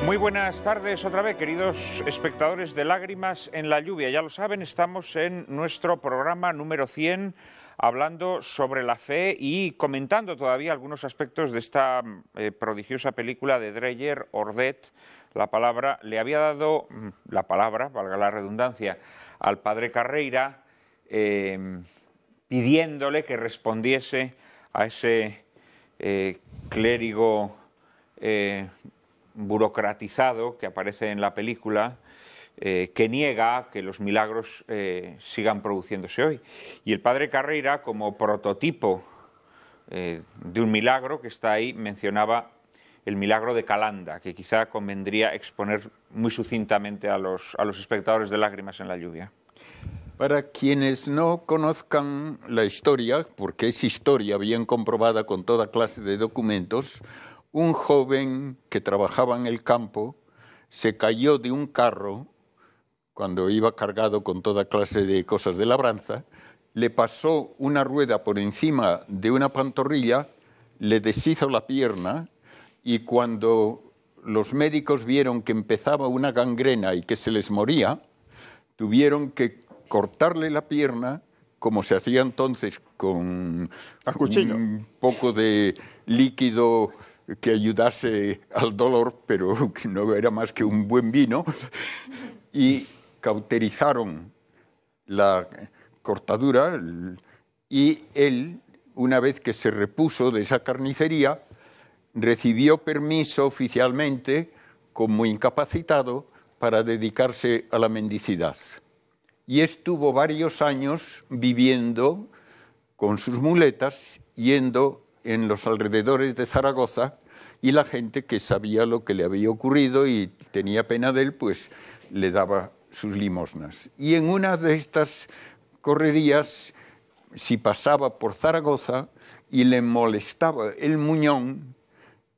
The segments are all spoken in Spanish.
Muy buenas tardes otra vez, queridos espectadores de Lágrimas en la lluvia. Ya lo saben, estamos en nuestro programa número 100, hablando sobre la fe y comentando todavía algunos aspectos de esta prodigiosa película de Dreyer, Ordet. La palabra, le había dado la palabra, valga la redundancia, al padre Carreira, pidiéndole que respondiese a ese clérigo burocratizado que aparece en la película, que niega que los milagros sigan produciéndose hoy. Y el padre Carreira, como prototipo de un milagro que está ahí, mencionaba el milagro de Calanda, que quizá convendría exponer muy sucintamente a los espectadores de Lágrimas en la lluvia. Para quienes no conozcan la historia, porque es historia bien comprobada con toda clase de documentos, un joven que trabajaba en el campo se cayó de un carro cuando iba cargado con toda clase de cosas de labranza, le pasó una rueda por encima de una pantorrilla, le deshizo la pierna y cuando los médicos vieron que empezaba una gangrena y que se les moría, tuvieron que cortarle la pierna, como se hacía entonces con un poco de líquido que ayudase al dolor, pero que no era más que un buen vino, y cauterizaron la cortadura, y él, una vez que se repuso de esa carnicería, recibió permiso oficialmente, como incapacitado, para dedicarse a la mendicidad. Y estuvo varios años viviendo con sus muletas, yendo en los alrededores de Zaragoza, y la gente que sabía lo que le había ocurrido y tenía pena de él, pues le daba sus limosnas. Y en una de estas correrías, si pasaba por Zaragoza y le molestaba el muñón,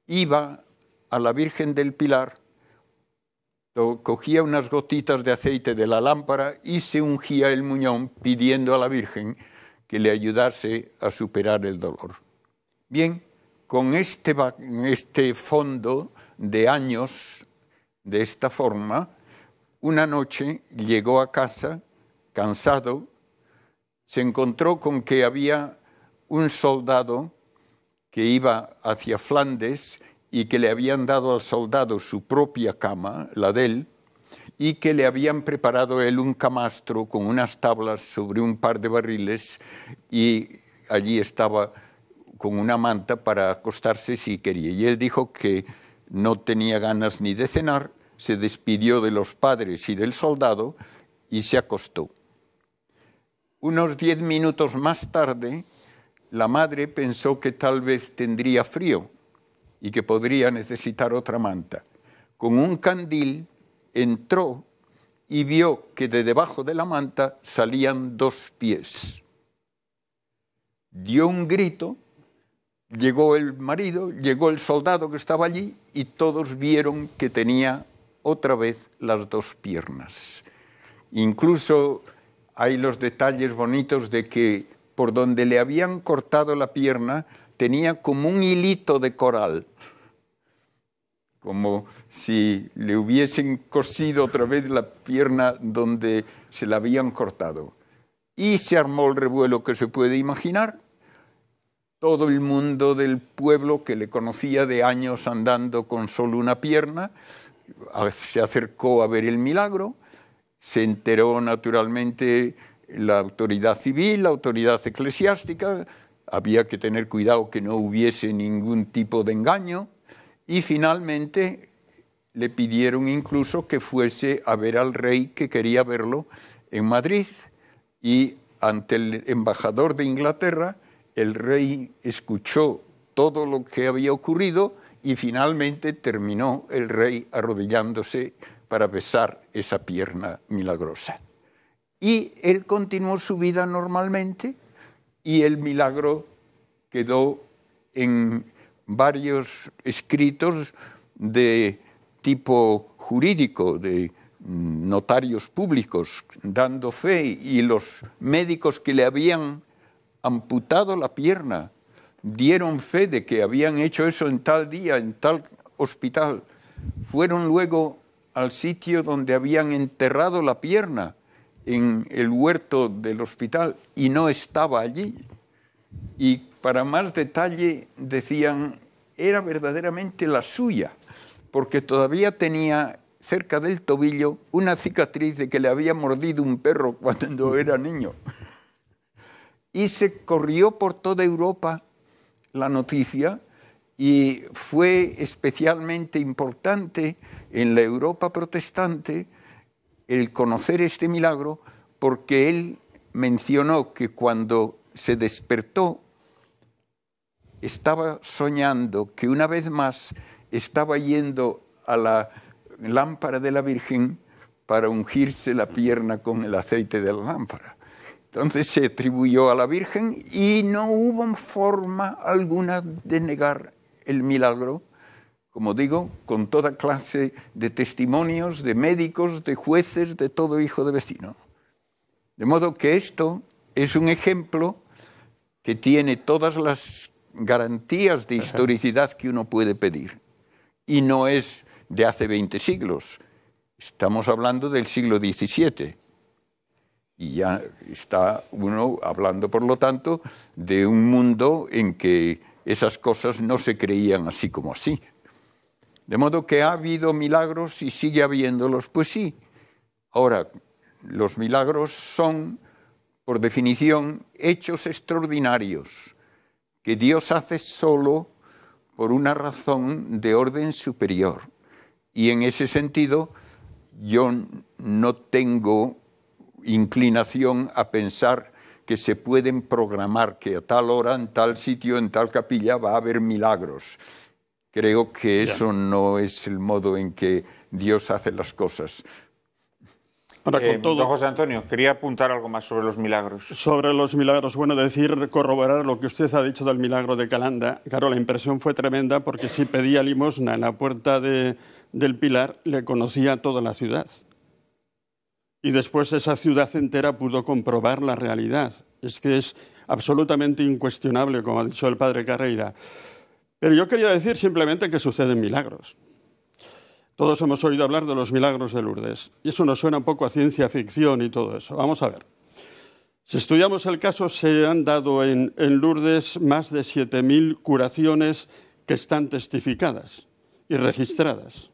iba a la Virgen del Pilar, cogía unas gotitas de aceite de la lámpara y se ungía el muñón pidiendo a la Virgen que le ayudase a superar el dolor. Bien, con este fondo de años de esta forma, una noche llegó a casa, cansado, se encontró con que había un soldado que iba hacia Flandes y que le habían dado al soldado su propia cama, la de él, y que le habían preparado él un camastro con unas tablas sobre un par de barriles y allí estaba con una manta para acostarse si quería. Y él dijo que no tenía ganas ni de cenar, se despidió de los padres y del soldado y se acostó. Unos 10 minutos más tarde, la madre pensó que tal vez tendría frío y que podría necesitar otra manta. Con un candil entró y vio que de debajo de la manta salían 2 pies. Dio un grito, llegó el marido, llegó el soldado que estaba allí y todos vieron que tenía otra vez las 2 piernas. Incluso hay los detalles bonitos de que por donde le habían cortado la pierna tenía como un hilito de coral, como si le hubiesen cosido otra vez la pierna donde se la habían cortado. Y se armó el revuelo que se puede imaginar. Todo el mundo del pueblo que le conocía de años andando con solo una pierna, se acercó a ver el milagro, se enteró naturalmente la autoridad civil, la autoridad eclesiástica, había que tener cuidado que no hubiese ningún tipo de engaño, y finalmente le pidieron incluso que fuese a ver al rey que quería verlo en Madrid, y ante el embajador de Inglaterra, el rey escuchó todo lo que había ocurrido y finalmente terminó el rey arrodillándose para besar esa pierna milagrosa. Y él continuó su vida normalmente y el milagro quedó en varios escritos de tipo jurídico, de notarios públicos dando fe, y los médicos que le habían amputado la pierna dieron fe de que habían hecho eso en tal día, en tal hospital. fueron luego al sitio donde habían enterrado la pierna, en el huerto del hospital, y no estaba allí. Y para más detalle decían, era verdaderamente la suya, porque todavía tenía cerca del tobillo una cicatriz de que le había mordido un perro cuando era niño. Y se corrió por toda Europa la noticia y fue especialmente importante en la Europa protestante el conocer este milagro, porque él mencionó que cuando se despertó estaba soñando que una vez más estaba yendo a la lámpara de la Virgen para ungirse la pierna con el aceite de la lámpara. Entonces se atribuyó a la Virgen y no hubo forma alguna de negar el milagro, como digo, con toda clase de testimonios, de médicos, de jueces, de todo hijo de vecino. De modo que esto es un ejemplo que tiene todas las garantías de historicidad que uno puede pedir. Y no es de hace 20 siglos. Estamos hablando del siglo XVII. Y ya está uno hablando, por lo tanto, de un mundo en que esas cosas no se creían así como así. De modo que ha habido milagros y sigue habiéndolos, pues sí. Ahora, los milagros son, por definición, hechos extraordinarios que Dios hace solo por una razón de orden superior. Y en ese sentido, yo no tengo inclinación a pensar que se pueden programar que a tal hora, en tal sitio, en tal capilla va a haber milagros. Creo que eso no es el modo en que Dios hace las cosas. Ahora, con todo, don José Antonio, quería apuntar algo más sobre los milagros. Sobre los milagros, bueno, corroborar lo que usted ha dicho del milagro de Calanda. Claro, la impresión fue tremenda porque si pedía limosna en la puerta del Pilar, le conocía toda la ciudad. Y después esa ciudad entera pudo comprobar la realidad. Es que es absolutamente incuestionable, como ha dicho el padre Carreira. Pero yo quería decir simplemente que suceden milagros. Todos hemos oído hablar de los milagros de Lourdes. Y eso nos suena un poco a ciencia ficción y todo eso. Vamos a ver. Si estudiamos el caso, se han dado en Lourdes más de 7.000 curaciones que están testificadas y registradas.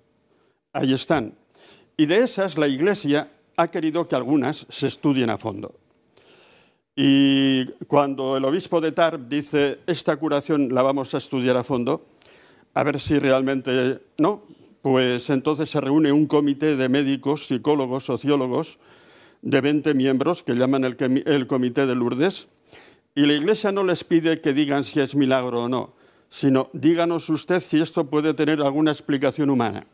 Ahí están. Y de esas, la Iglesia ha querido que algunas se estudien a fondo. Y cuando el obispo de Tarbes dice, esta curación la vamos a estudiar a fondo, a ver si realmente no, pues entonces se reúne un comité de médicos, psicólogos, sociólogos, de 20 miembros, que llaman el Comité de Lourdes, y la Iglesia no les pide que digan si es milagro o no, sino díganos usted si esto puede tener alguna explicación humana.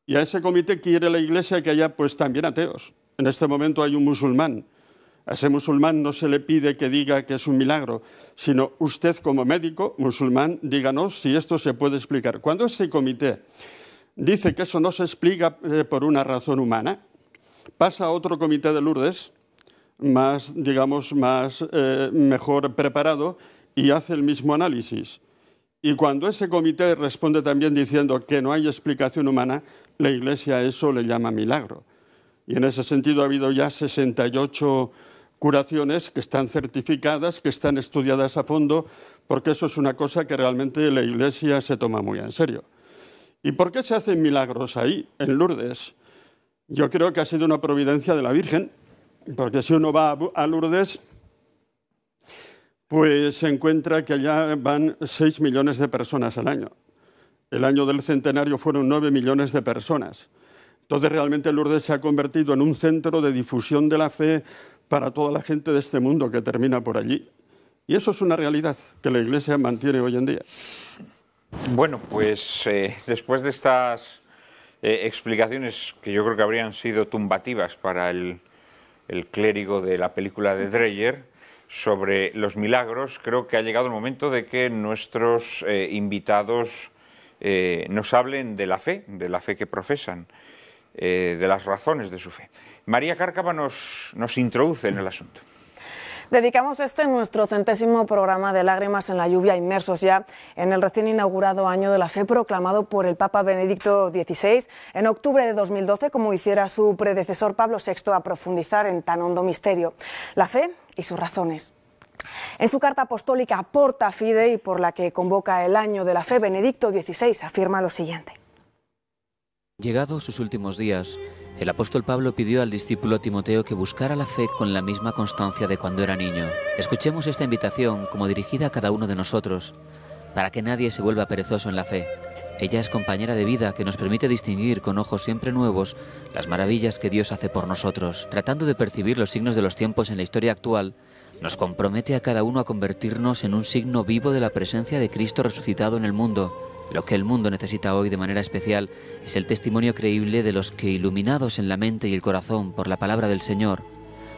Y a ese comité quiere la Iglesia que haya pues también ateos. En este momento hay un musulmán. A ese musulmán no se le pide que diga que es un milagro, sino usted como médico musulmán, díganos si esto se puede explicar. Cuando ese comité dice que eso no se explica por una razón humana, pasa a otro comité de Lourdes, más, digamos, mejor preparado, y hace el mismo análisis. Y cuando ese comité responde también diciendo que no hay explicación humana, la Iglesia a eso le llama milagro. Y en ese sentido ha habido ya 68 curaciones que están certificadas, que están estudiadas a fondo, porque eso es una cosa que realmente la Iglesia se toma muy en serio. ¿Y por qué se hacen milagros ahí, en Lourdes? Yo creo que ha sido una providencia de la Virgen, porque si uno va a Lourdes, pues se encuentra que allá van 6 millones de personas al año. El año del centenario fueron 9 millones de personas. Entonces realmente Lourdes se ha convertido en un centro de difusión de la fe para toda la gente de este mundo que termina por allí. Y eso es una realidad que la Iglesia mantiene hoy en día. Bueno, pues después de estas explicaciones que yo creo que habrían sido tumbativas para el clérigo de la película de Dreyer sobre los milagros, creo que ha llegado el momento de que nuestros invitados nos hablen de la fe que profesan, de las razones de su fe. María Cárcava nos introduce en el asunto. Dedicamos nuestro 100º programa de Lágrimas en la Lluvia, inmersos ya en el recién inaugurado Año de la Fe, proclamado por el Papa Benedicto XVI en octubre de 2012, como hiciera su predecesor Pablo VI, a profundizar en tan hondo misterio, la fe y sus razones. En su carta apostólica Porta Fidei, por la que convoca el Año de la Fe, Benedicto XVI afirma lo siguiente. Llegados sus últimos días, el apóstol Pablo pidió al discípulo Timoteo que buscara la fe con la misma constancia de cuando era niño. Escuchemos esta invitación como dirigida a cada uno de nosotros, para que nadie se vuelva perezoso en la fe. Ella es compañera de vida que nos permite distinguir con ojos siempre nuevos las maravillas que Dios hace por nosotros. Tratando de percibir los signos de los tiempos en la historia actual, nos compromete a cada uno a convertirnos en un signo vivo de la presencia de Cristo resucitado en el mundo. Lo que el mundo necesita hoy de manera especial es el testimonio creíble de los que, iluminados en la mente y el corazón por la palabra del Señor,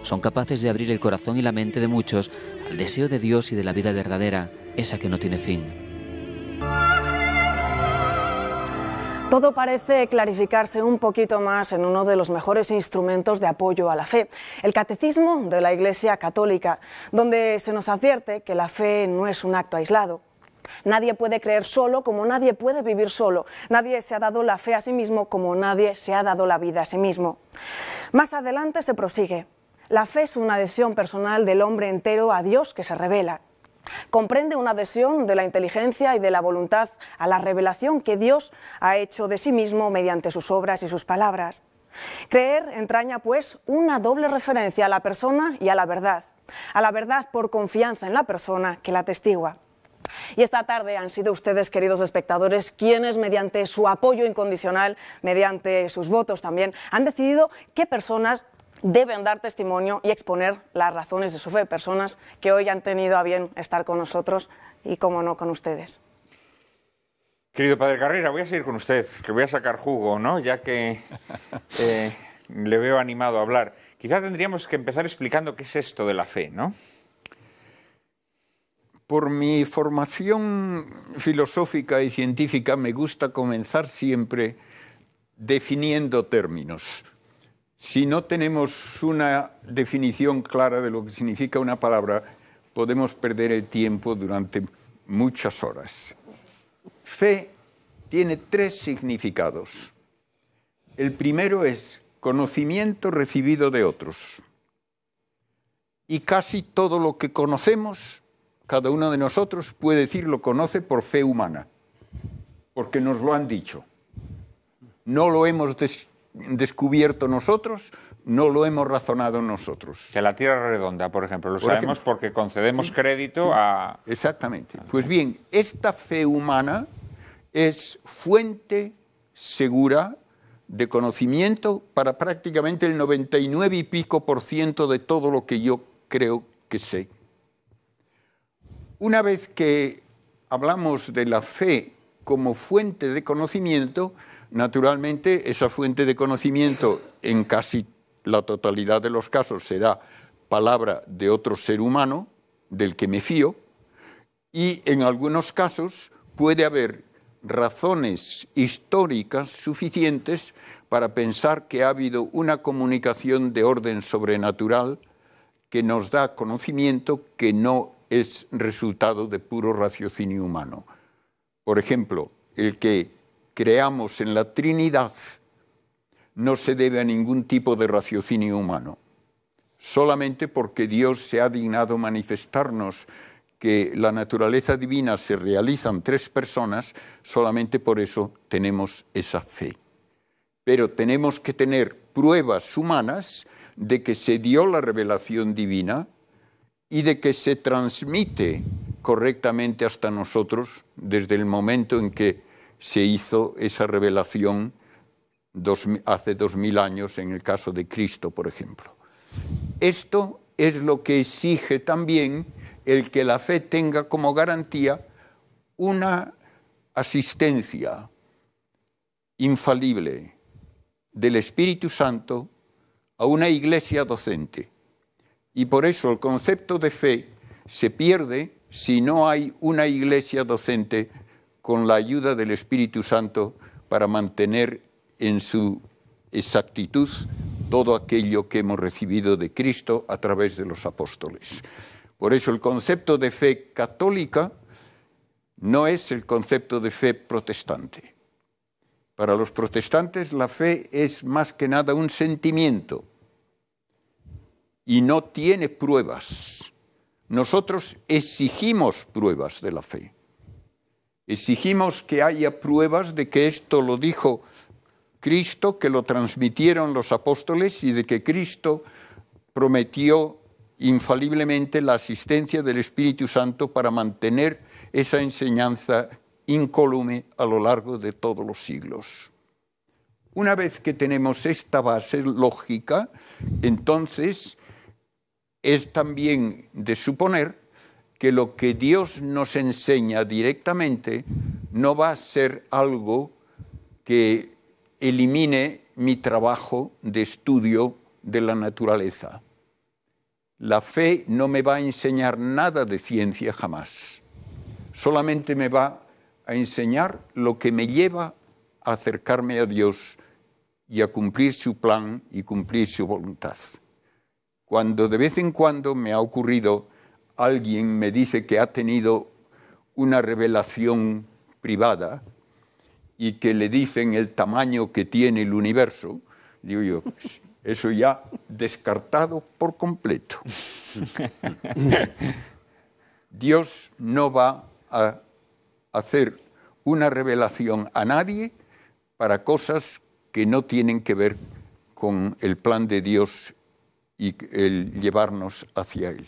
son capaces de abrir el corazón y la mente de muchos al deseo de Dios y de la vida verdadera, esa que no tiene fin. Todo parece clarificarse un poquito más en uno de los mejores instrumentos de apoyo a la fe, el Catecismo de la Iglesia Católica, donde se nos advierte que la fe no es un acto aislado. Nadie puede creer solo como nadie puede vivir solo. Nadie se ha dado la fe a sí mismo como nadie se ha dado la vida a sí mismo. Más adelante se prosigue. La fe es una adhesión personal del hombre entero a Dios que se revela. Comprende una adhesión de la inteligencia y de la voluntad a la revelación que Dios ha hecho de sí mismo mediante sus obras y sus palabras. Creer entraña, pues, una doble referencia a la persona y a la verdad por confianza en la persona que la atestigua. Y esta tarde han sido ustedes, queridos espectadores, quienes mediante su apoyo incondicional, mediante sus votos también, han decidido qué personas deben dar testimonio y exponer las razones de su fe, personas que hoy han tenido a bien estar con nosotros y, como no, con ustedes. Querido Padre Carrera, voy a seguir con usted, que voy a sacar jugo, ¿no? Ya que le veo animado a hablar. Quizá tendríamos que empezar explicando qué es esto de la fe, ¿no? Por mi formación filosófica y científica me gusta comenzar siempre definiendo términos. Si no tenemos una definición clara de lo que significa una palabra, podemos perder el tiempo durante muchas horas. Fe tiene 3 significados. El primero es conocimiento recibido de otros. Y casi todo lo que conocemos, cada uno de nosotros puede decir lo conoce por fe humana, porque nos lo han dicho. No lo hemos descubierto nosotros, no lo hemos razonado nosotros. Que la Tierra es redonda, por ejemplo, lo sabemos porque concedemos crédito a... Exactamente. Pues bien, esta fe humana es fuente segura de conocimiento para prácticamente el 99 y pico % de todo lo que yo creo que sé. Una vez que hablamos de la fe como fuente de conocimiento, naturalmente esa fuente de conocimiento en casi la totalidad de los casos será palabra de otro ser humano, del que me fío, y en algunos casos puede haber razones históricas suficientes para pensar que ha habido una comunicación de orden sobrenatural que nos da conocimiento que no es resultado de puro raciocinio humano. Por ejemplo, el que creamos en la Trinidad no se debe a ningún tipo de raciocinio humano, solamente porque Dios se ha dignado manifestarnos que la naturaleza divina se realiza en 3 personas, solamente por eso tenemos esa fe. Pero tenemos que tener pruebas humanas de que se dio la revelación divina y de que se transmite correctamente hasta nosotros desde el momento en que se hizo esa revelación hace 2000 años, en el caso de Cristo, por ejemplo. Esto es lo que exige también el que la fe tenga como garantía una asistencia infalible del Espíritu Santo a una iglesia docente. Y por eso el concepto de fe se pierde si no hay una iglesia docente con la ayuda del Espíritu Santo para mantener en su exactitud todo aquello que hemos recibido de Cristo a través de los apóstoles. Por eso el concepto de fe católica no es el concepto de fe protestante. Para los protestantes la fe es más que nada un sentimiento y no tiene pruebas. Nosotros exigimos pruebas de la fe. Exigimos que haya pruebas de que esto lo dijo Cristo, que lo transmitieron los apóstoles y de que Cristo prometió infaliblemente la asistencia del Espíritu Santo para mantener esa enseñanza incólume a lo largo de todos los siglos. Una vez que tenemos esta base lógica, entonces es también de suponer que lo que Dios nos enseña directamente no va a ser algo que elimine mi trabajo de estudio de la naturaleza. La fe no me va a enseñar nada de ciencia jamás. Solamente me va a enseñar lo que me lleva a acercarme a Dios y a cumplir su plan y cumplir su voluntad. Cuando de vez en cuando me ha ocurrido, alguien me dice que ha tenido una revelación privada y que le dicen el tamaño que tiene el universo, digo yo, pues, eso ya descartado por completo. Dios no va a hacer una revelación a nadie para cosas que no tienen que ver con el plan de Dios y el llevarnos hacia Él.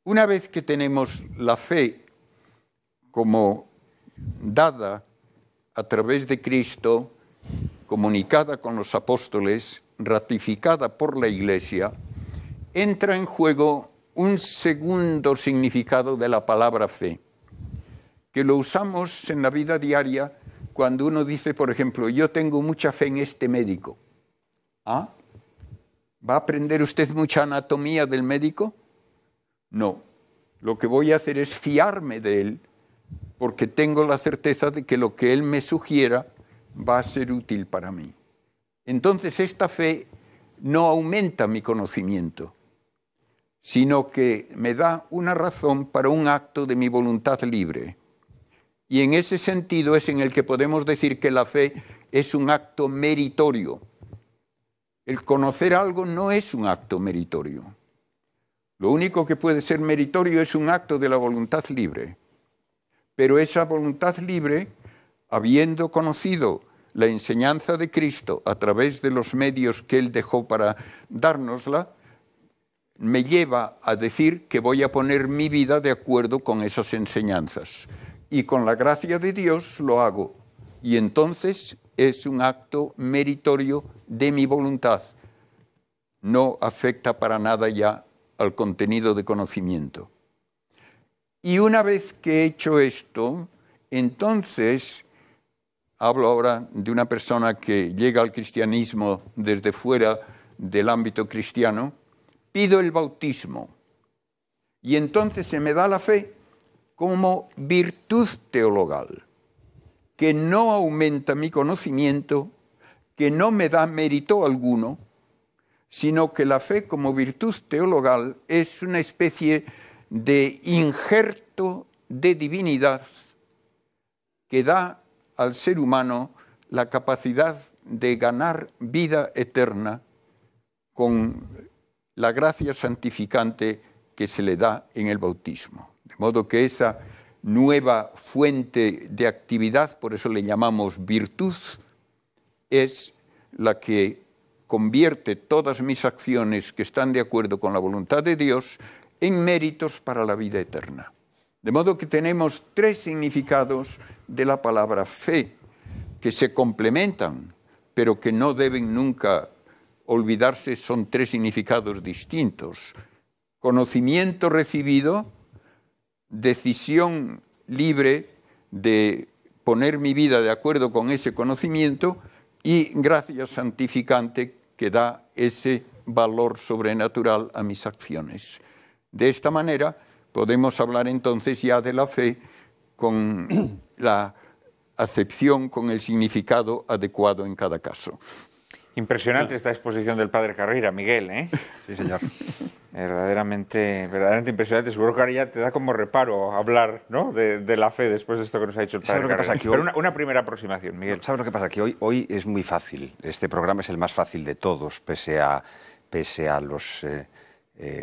Una vez que tenemos la fe como dada a través de Cristo, comunicada con los apóstoles, ratificada por la Iglesia, entra en juego un segundo significado de la palabra fe, que lo usamos en la vida diaria cuando uno dice, por ejemplo, yo tengo mucha fe en este médico. ¿Ah? ¿Va a aprender usted mucha anatomía del médico? No. Lo que voy a hacer es fiarme de él, porque tengo la certeza de que lo que él me sugiera va a ser útil para mí. Entonces esta fe no aumenta mi conocimiento, sino que me da una razón para un acto de mi voluntad libre. Y en ese sentido es en el que podemos decir que la fe es un acto meritorio. El conocer algo no es un acto meritorio. Lo único que puede ser meritorio es un acto de la voluntad libre. Pero esa voluntad libre, habiendo conocido la enseñanza de Cristo a través de los medios que Él dejó para dárnosla, me lleva a decir que voy a poner mi vida de acuerdo con esas enseñanzas. Y con la gracia de Dios lo hago. Y entonces es un acto meritorio de mi voluntad. No afecta para nada ya al contenido de conocimiento. Y una vez que he hecho esto, entonces, hablo ahora de una persona que llega al cristianismo desde fuera del ámbito cristiano, pido el bautismo. Y entonces se me da la fe como virtud teologal, que no aumenta mi conocimiento, que no me da mérito alguno, sino que la fe como virtud teologal es una especie de injerto de divinidad que da al ser humano la capacidad de ganar vida eterna con la gracia santificante que se le da en el bautismo. De modo que esa nueva fuente de actividad, por eso le llamamos virtud, es la que convierte todas mis acciones que están de acuerdo con la voluntad de Dios en méritos para la vida eterna. De modo que tenemos tres significados de la palabra fe que se complementan, pero que no deben nunca olvidarse, son tres significados distintos. Conocimiento recibido, decisión libre de poner mi vida de acuerdo con ese conocimiento y gracia santificante que da ese valor sobrenatural a mis acciones. De esta manera podemos hablar entonces ya de la fe con la acepción, con el significado adecuado en cada caso. Impresionante esta exposición del padre Carreira, Miguel, ¿eh? Sí, señor. Verdaderamente impresionante. Seguro que ahora ya te da como reparo hablar, ¿no?, de la fe después de esto que nos ha dicho el padre Carreira. Pero una primera aproximación, Miguel. ¿Sabes lo que pasa? Que hoy es muy fácil. Este programa es el más fácil de todos, pese a los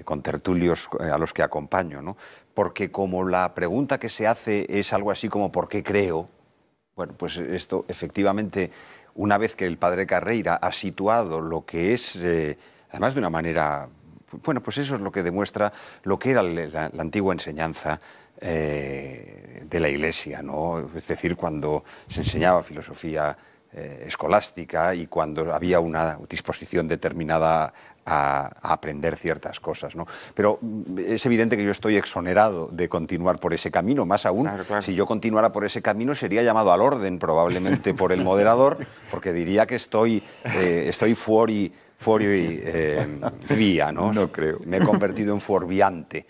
contertulios a los que acompaño, ¿no? Porque como la pregunta que se hace es algo así como ¿por qué creo? Bueno, pues esto efectivamente, una vez que el padre Carreira ha situado lo que es, además de una manera, bueno, pues eso es lo que demuestra lo que era la antigua enseñanza de la Iglesia, ¿no? Es decir, cuando se enseñaba filosofía escolástica y cuando había una disposición determinada a aprender ciertas cosas, ¿no? Pero es evidente que yo estoy exonerado de continuar por ese camino, más aún, claro. Si yo continuara por ese camino sería llamado al orden probablemente por el moderador, porque diría que estoy fuori vía, ¿no? No creo. Me he convertido en fuorviante.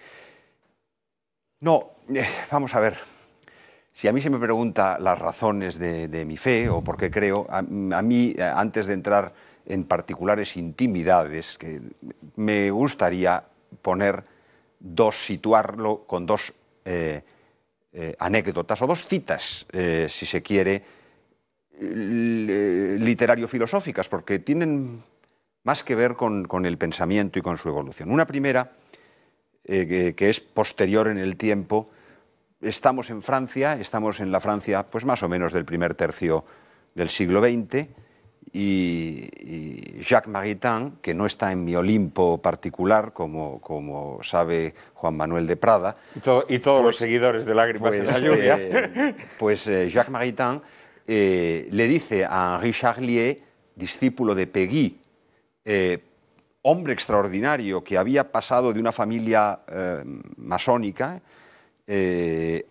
No, vamos a ver. Si a mí se me pregunta las razones de mi fe o por qué creo, a mí, antes de entrar en particulares intimidades, que me gustaría situarlo con dos anécdotas o dos citas, si se quiere, literario-filosóficas, porque tienen más que ver con el pensamiento y con su evolución. Una primera, que es posterior en el tiempo. Estamos en Francia, estamos en la Francia pues más o menos del primer tercio del siglo XX, y Jacques Maritain, que no está en mi Olimpo particular, como sabe Juan Manuel de Prada. Y todos los seguidores de Lágrimas en la lluvia. Jacques Maritain le dice a Henri Charlier, discípulo de Péguy, hombre extraordinario que había pasado de una familia masónica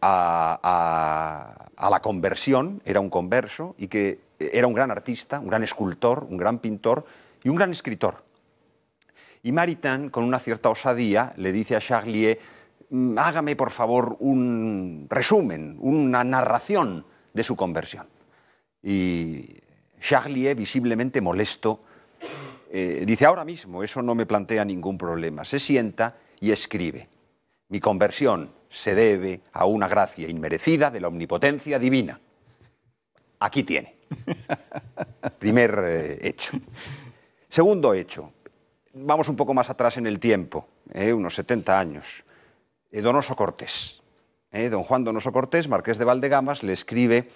a la conversión, era un converso, y que era un gran artista, un gran escultor, un gran pintor y un gran escritor. Y Maritain, con una cierta osadía, le dice a Charlier: hágame por favor un resumen, una narración de su conversión. Y Charlier, visiblemente molesto, dice: ahora mismo, eso no me plantea ningún problema. Se sienta y escribe: mi conversión se debe a una gracia inmerecida de la omnipotencia divina. Aquí tiene. Primer hecho. Segundo hecho. Vamos un poco más atrás en el tiempo, unos 70 años. Donoso Cortés. Don Juan Donoso Cortés, marqués de Valdegamas, le escribe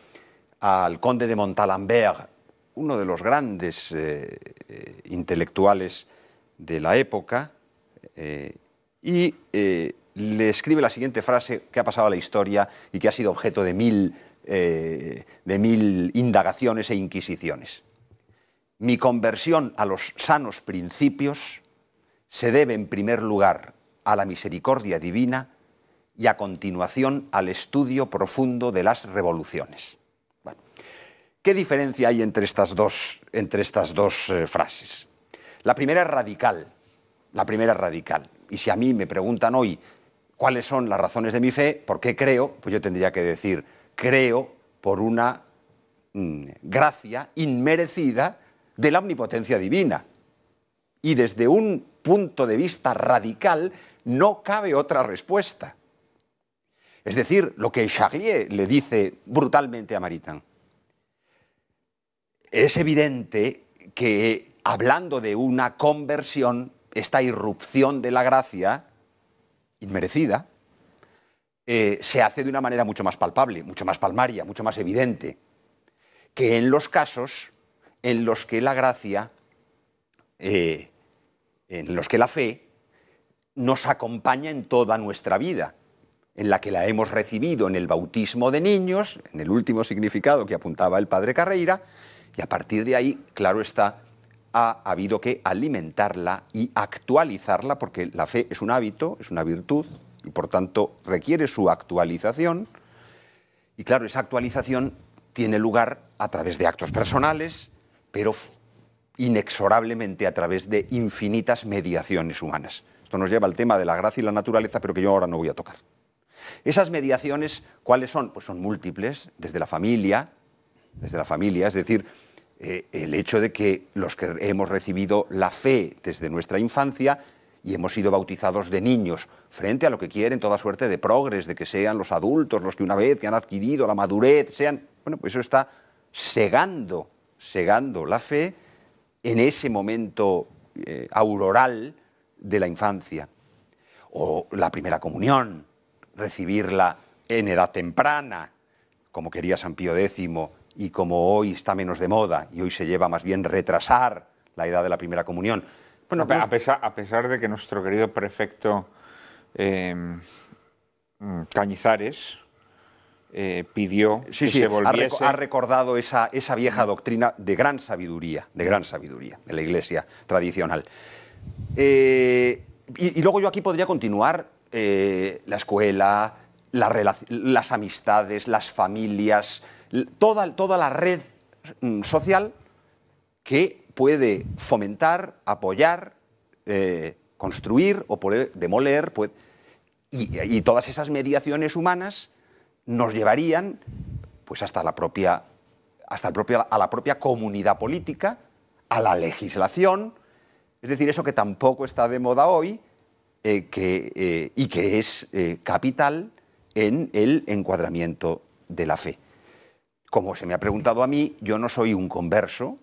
al conde de Montalembert, uno de los grandes intelectuales de la época, y le escribe la siguiente frase que ha pasado a la historia y que ha sido objeto de mil indagaciones e inquisiciones. Mi conversión a los sanos principios se debe en primer lugar a la misericordia divina y a continuación al estudio profundo de las revoluciones. Bueno, ¿qué diferencia hay entre estas dos frases? La primera es radical. Y si a mí me preguntan hoy cuáles son las razones de mi fe, ¿por qué creo? Pues yo tendría que decir: creo por una gracia inmerecida de la omnipotencia divina. Y desde un punto de vista radical no cabe otra respuesta. Es decir, lo que Charlier le dice brutalmente a Maritain. Es evidente que, hablando de una conversión, esta irrupción de la gracia inmerecida, se hace de una manera mucho más palpable, mucho más palmaria, mucho más evidente, que en los casos en los que la gracia, en los que la fe nos acompaña en toda nuestra vida, en la que la hemos recibido en el bautismo de niños, en el último significado que apuntaba el padre Carreira, y a partir de ahí, claro está, ha habido que alimentarla y actualizarla, porque la fe es un hábito, es una virtud, y por tanto requiere su actualización. Y claro, esa actualización tiene lugar a través de actos personales, pero inexorablemente a través de infinitas mediaciones humanas. Esto nos lleva al tema de la gracia y la naturaleza, pero que yo ahora no voy a tocar. Esas mediaciones, ¿cuáles son? Pues son múltiples, desde la familia, es decir, el hecho de que los que hemos recibido la fe desde nuestra infancia y hemos sido bautizados de niños, frente a lo que quieren toda suerte de progres, de que sean los adultos los que una vez que han adquirido la madurez, sean... Bueno, pues eso está segando la fe en ese momento auroral de la infancia. O la primera comunión, recibirla en edad temprana, como quería San Pío X, y como hoy está menos de moda, y hoy se lleva más bien retrasar la edad de la primera comunión. Bueno, a pesar de que nuestro querido prefecto Cañizares pidió que se volviese... ha recordado esa vieja doctrina de gran sabiduría de la Iglesia tradicional. Y luego yo aquí podría continuar la escuela, las amistades, las familias, toda la red social que puede fomentar, apoyar, construir o poder demoler, y todas esas mediaciones humanas nos llevarían pues a la propia comunidad política, a la legislación, es decir, eso que tampoco está de moda hoy y que es capital en el encuadramiento de la fe. Como se me ha preguntado a mí, yo no soy un converso,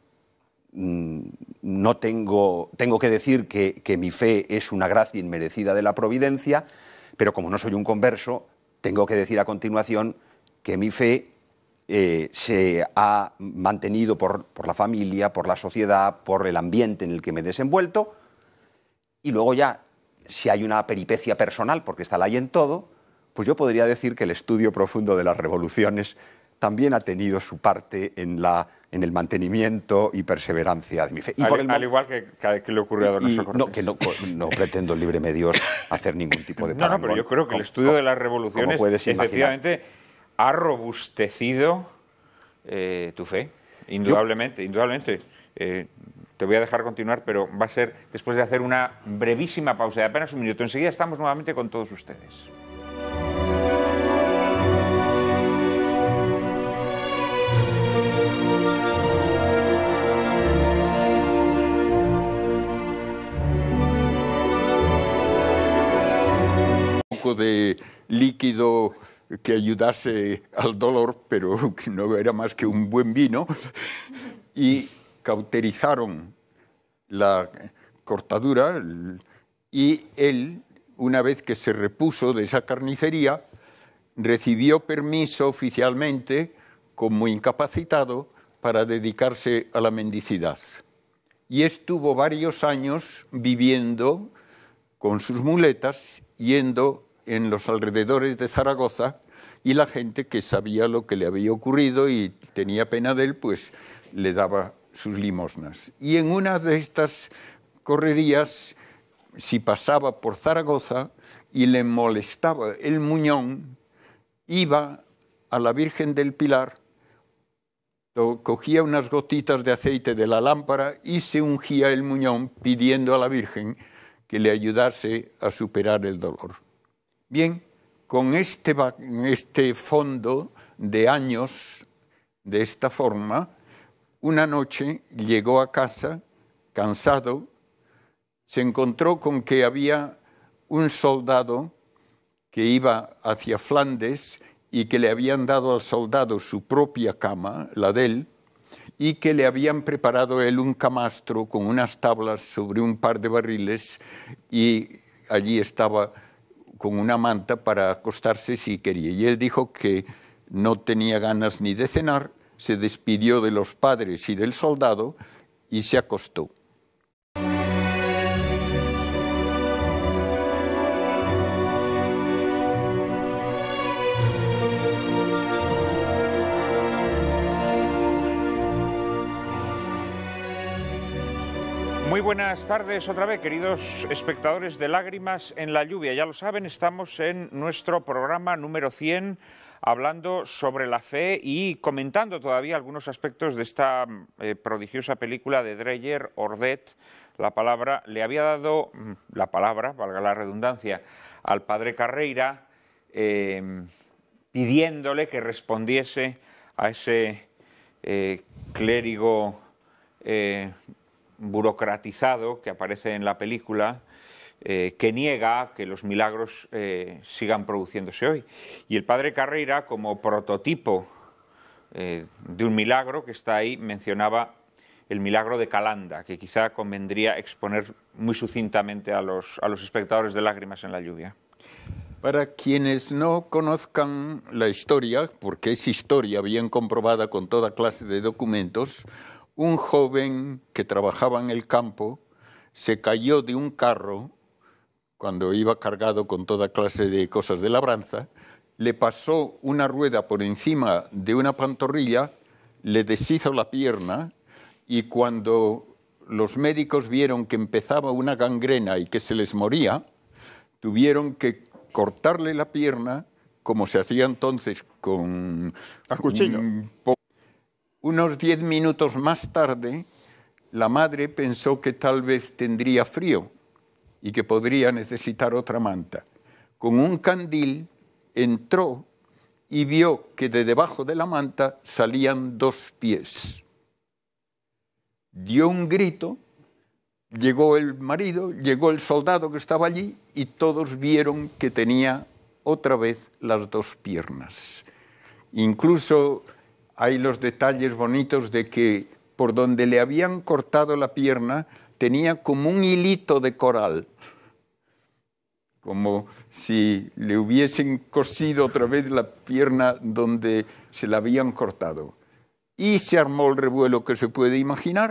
no tengo que decir que mi fe es una gracia inmerecida de la providencia, pero como no soy un converso, tengo que decir a continuación que mi fe se ha mantenido por la familia, por la sociedad, por el ambiente en el que me he desenvuelto, y luego ya, si hay una peripecia personal, porque está la hay en todo, pues yo podría decir que el estudio profundo de las revoluciones también ha tenido su parte en el mantenimiento y perseverancia de mi fe. Y al igual que le ocurrió a Donoso Cortés. No pretendo, líbreme Dios, hacer ningún tipo de parangón. No, pero yo creo que el estudio de las revoluciones efectivamente ha robustecido tu fe, indudablemente. Te voy a dejar continuar, pero va a ser después de hacer una brevísima pausa de apenas un minuto. Enseguida estamos nuevamente con todos ustedes. De líquido que ayudase al dolor, pero que no era más que un buen vino, y cauterizaron la cortadura, y él, una vez que se repuso de esa carnicería, recibió permiso oficialmente como incapacitado para dedicarse a la mendicidad. Y estuvo varios años viviendo con sus muletas, yendo en los alrededores de Zaragoza, y la gente que sabía lo que le había ocurrido y tenía pena de él, pues le daba sus limosnas. Y en una de estas correrías, si pasaba por Zaragoza y le molestaba el muñón, iba a la Virgen del Pilar, cogía unas gotitas de aceite de la lámpara y se ungía el muñón pidiendo a la Virgen que le ayudase a superar el dolor. Bien, con este fondo de años, de esta forma, una noche llegó a casa, cansado, se encontró con que había un soldado que iba hacia Flandes y que le habían dado al soldado su propia cama, la de él, y que le habían preparado él un camastro con unas tablas sobre un par de barriles, y allí estaba con una manta para acostarse si quería. Y él dijo que no tenía ganas ni de cenar, se despidió de los padres y del soldado y se acostó. Muy buenas tardes otra vez, queridos espectadores de Lágrimas en la lluvia. Ya lo saben, estamos en nuestro programa número 100, hablando sobre la fe y comentando todavía algunos aspectos de esta prodigiosa película de Dreyer, Ordet. La palabra, le había dado la palabra, valga la redundancia, al padre Carreira, pidiéndole que respondiese a ese clérigo burocratizado que aparece en la película, que niega que los milagros sigan produciéndose hoy. Y el padre Carreira, como prototipo de un milagro que está ahí, mencionaba el milagro de Calanda, que quizá convendría exponer muy sucintamente a los espectadores de Lágrimas en la lluvia. Para quienes no conozcan la historia, porque es historia bien comprobada con toda clase de documentos, un joven que trabajaba en el campo se cayó de un carro cuando iba cargado con toda clase de cosas de labranza, le pasó una rueda por encima de una pantorrilla, le deshizo la pierna y cuando los médicos vieron que empezaba una gangrena y que se les moría, tuvieron que cortarle la pierna, como se hacía entonces con a cuchillo. Unos 10 minutos más tarde, la madre pensó que tal vez tendría frío y que podría necesitar otra manta. Con un candil entró y vio que de debajo de la manta salían 2 pies. Dio un grito, llegó el marido, llegó el soldado que estaba allí y todos vieron que tenía otra vez las 2 piernas. Incluso hay los detalles bonitos de que por donde le habían cortado la pierna tenía como un hilito de coral, como si le hubiesen cosido otra vez la pierna donde se la habían cortado. Y se armó el revuelo que se puede imaginar.